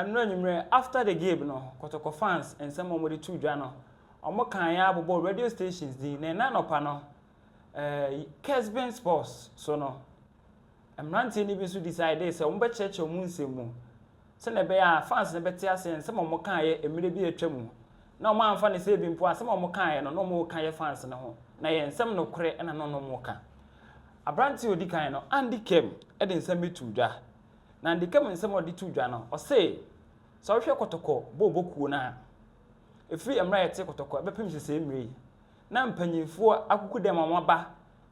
and no after the game no Kotoko fans and some of the two jano omo kan ya bobo radio stations di na na no pa no Kessben sports so no emrante ni bi so decide say omo be church omu nsemu se na be ya fans na beti ase nsem omo kan ye emire bi atwamu na omo amfa ne se bi mpo asem omo kan ye no no omo kan ye fans ne ho na ye nsem no kore na no no mo kan abrante odi kan no Andy Kem e de nsem betu dwa na Andy Kem nsem odi tu dwa no o say so hwe Kotoko bobokuo na efiri emra yete Kotoko ebepem sese emre na mpanyinfo akukudem amaba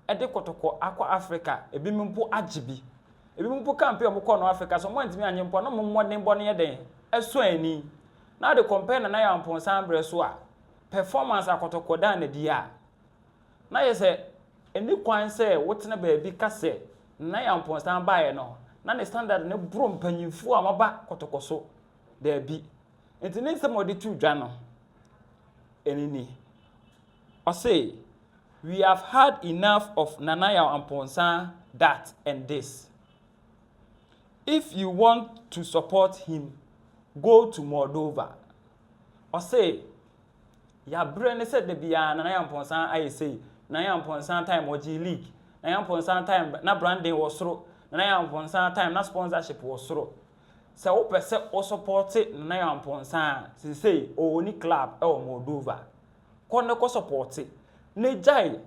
e de Kotoko akwa Africa ebi mpo agibi ebi mpo kampe omko no Africa so mo ntimi anyempo no mmodin bo ne yeden eso ani na de compare na ya mponsan bre so a performance Kotoko dan na di a na yese eni kwan se wotene ba bi kase na ya mponsan baaye no na ne standard ne bro mpanyinfo amaba Kotoko so there be enti ne nsem odi tu dwa no enini I say we have had enough of Nanaya Amponsan that and this. If you want to support him, go to Moldova. I say ya brain said the bia Nanaya Amponsan I say Nanaya Amponsan time OG league Nanaya Amponsan time na branding was through Nanaya Amponsan time na sponsorship was through. So o pese o support Nanaya Amponsan say oni club e Moldova. Kono ko support ne jai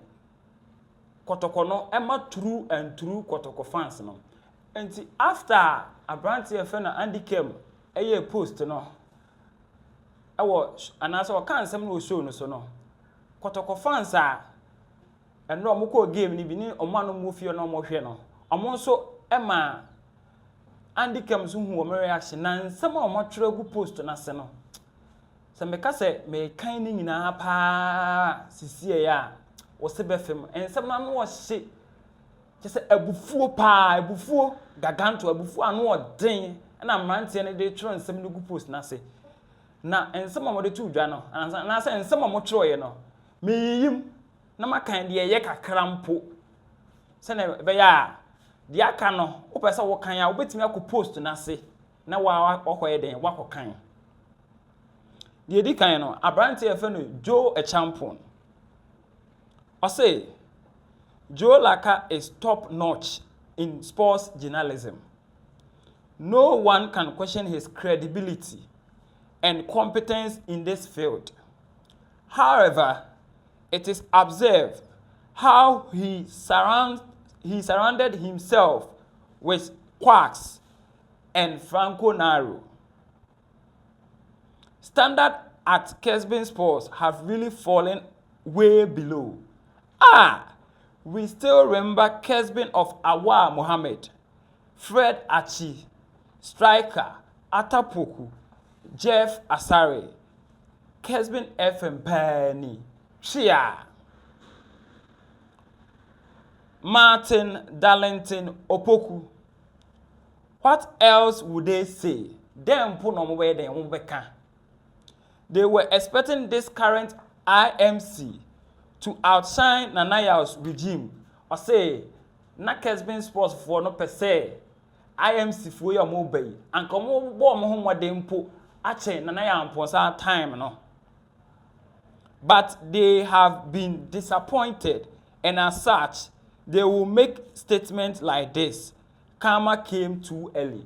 Kotoko no ema true and true Kotoko fans no enti after abrante e fe na Andy Kem eye post no ewo anasa o kan sem no show no so no Kotoko fans a eno omko game ni bi ni omano mo fie no mo hwe no omo nso ema Andy Kem so hu o reaction na nsem o mo tregu post na se no se me ka se me kan ni nyina pa sisie ya wo se befem ensem na no hye je se abufuo pa abufuo gaganto abufuo anu odin na mrante ne de tro nsem ne gu post na se na ensem mo de tu dwa no na se ensem mo tro ye no me yiyim na makan de ye kakra mpo se na be ya de aka no wo pese wo kan ya wo betimi akọ post na se na wa okoye den wakokan the di kan no abrante e fe no Joe a champion I say Joe Laka is top notch in sports journalism. No one can question his credibility and competence in this field. However, it is observed how he surrounded himself with quacks and Franko narrow. Standard at Kessben Sports have really fallen way below. We still remember Kessben of Awa Mohammed, Fred Achi, Striker, Atapoku, Jeff Asare, Kessben FM Penny, Shia, Martin Darlington Opoku. What else would they say? Them put on where they won't. They were expecting this current IMC to outshine Nanaya's regime. Or say, na Kessben Sports for no per se, IMC for your mobile, and come over home what they impo, ache Nanaya Amponsa time, no. But they have been disappointed, and as such, they will make statements like this. Karma came too early.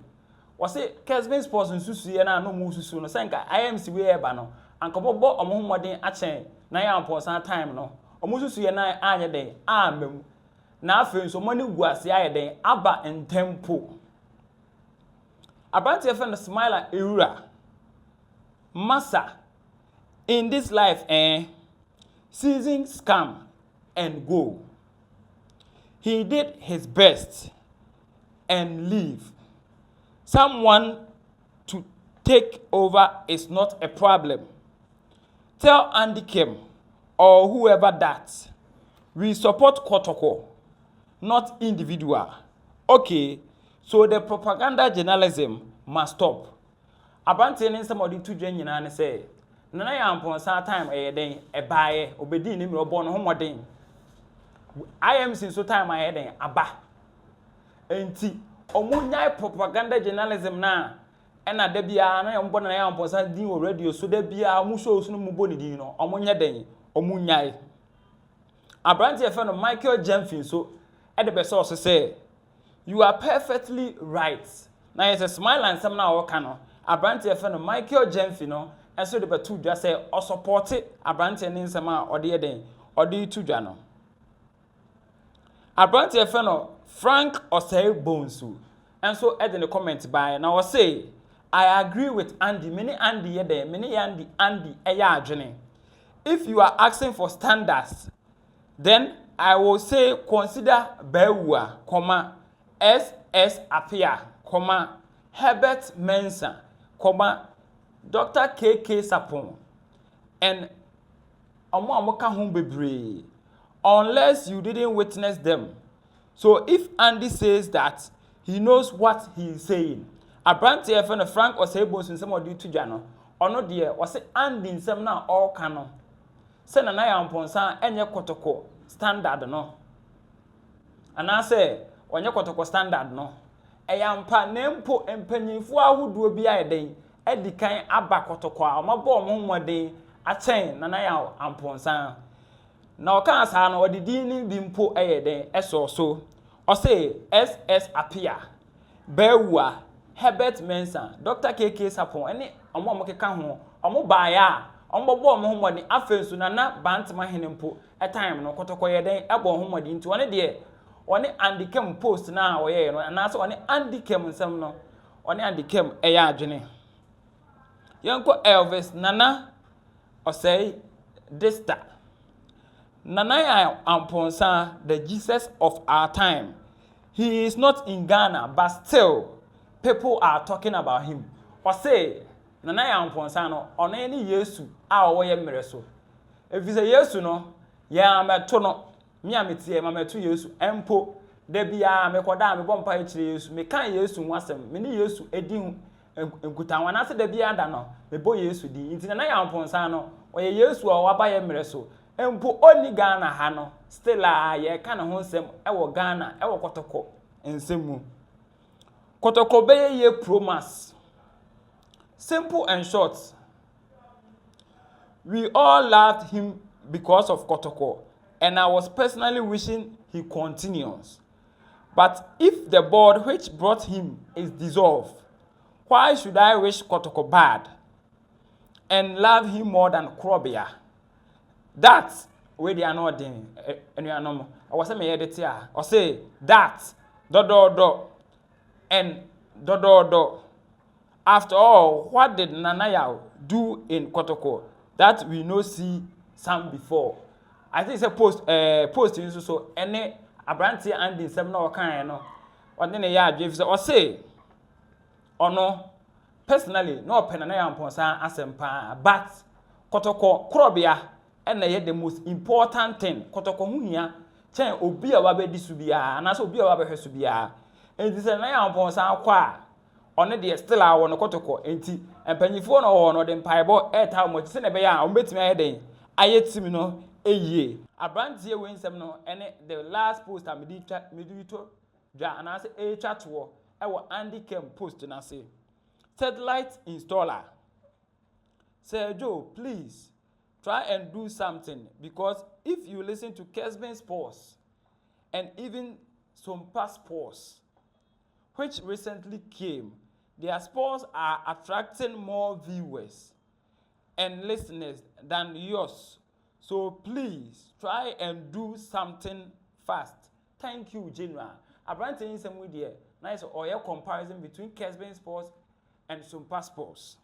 Or say, Kessben Sports and Susu and no move soon, no senka IMC we eba no, and come over home what they ache Nanaya Amponsa time, no. Omususu ye na anya den amem na afen so mani guase aye den aba entempo abante efe no smile ewura massa in this life seasons come and go. He did his best and leave. Someone to take over is not a problem. Tell Andy Kem or whoever that we support Kotoko, not individual. Okay, so the propaganda journalism must stop. Abante ni somebody to join you and say, Nanaya Amponsa time den e baye obedi ni mi obo no homoden. I am since so time den aba. Enti omunyai propaganda journalism na ena da bia na yombo na yampo san din o radio so da bia mu show so no mu boni din no omonye den omunyai abrante efe no Michael Jemfin so e de be source say you are perfectly right na yes a smile and some na work no abrante efe no Michael Jemfin no enso de be tu dwa say o support abrante ni nsem a ode ye den ode tu dwa no abrante efe no Frank Osei Bonsu enso e de the comment by na o say I agree with Andy. Many Andy ye there. Many Andy eya adwene. If you are asking for standards, then I will say consider Bewa, S.S. Apia, Herbert Mensah, Dr. K.K. Sapon, and Omoka Humbebre, unless you didn't witness them. So if Andy says that, he knows what he is saying. Abrante efe no Frank Osei Bonsu nsem odi tu dwa no ono de o se Andy nsem na all ka no se na ya mponsa enye Kotoko standard no ana se onye Kotoko standard no eyampa nempo empanyinfo ahuduo bi ayeden edikan aba Kotoko a omabo omhoden achen na ya amponsa na oka asa na odidini bi mpo eyeden eso so o se SS Apia Bewa Herbert Mensah, Dr. K.K. Sapon, any omo keka ho, omo baaya, omo bo omo homodi afensu na bantama henempo a time no Kotoko ye den ebo homodi nti one de one Andy Kem post na oye no na so one Andy Kem nsem no one Andy Kem eya adwene yenko Elvis Nana Osei Dista Nana ya amponsa the Jesus of our time. He is not in Ghana but still people are talking about him. Or say, Nana Yamponsa no, on any Yesu, our way mereso. If it's a Yesu no, ya metono, miamitie, mametu Yesu, empo, debia, me kwada, me bompa Yesu, me kan Yesu wasem, mini Yesu edin nkutawana ase debia da no, me bo Yesu di. Inti Nana Yamponsa no, oye Yesu a waba ye mereso. Empo oni Ghana ha no, still a ye ka na ho nsem ewo Ghana, ewo Kotoko nsemu. Kotoko beye ye promise. Simple and short. We all loved him because of Kotoko, and I was personally wishing he continues. But if the board which brought him is dissolved, why should I wish Kotoko bad and love him more than Krobia? That's where they are not doing. I was saying, I say that, and do. After all, what did Nanaya do in Kotoko that we no see some before? I think it's a post in so any abranti and in some no kind no. Or then or say or no personally no penanaya ponsa asempa but Kotoko Krobia and the most important thing Kotoko hunya chen obi a wabedi subia and as obi a wabe subia. And this is a na ponsa kwa on the still our no Kotoko enti empanyifo no no de mpaibo eta mo tse ne be ya o betimi ayeden ayetimi no eye abrantie we nsem no ene the last post am medito dwa and as e chatwo e wo Andy Kem post na say satellite installer. Sir Joe, please try and do something because if you listen to Kessben Sports and even some past sports which recently came, their sports are attracting more viewers and listeners than yours. So please try and do something fast. Thank you, General. I'm bringing some with you. Nice or your comparison between Kessben Sports and some past sports.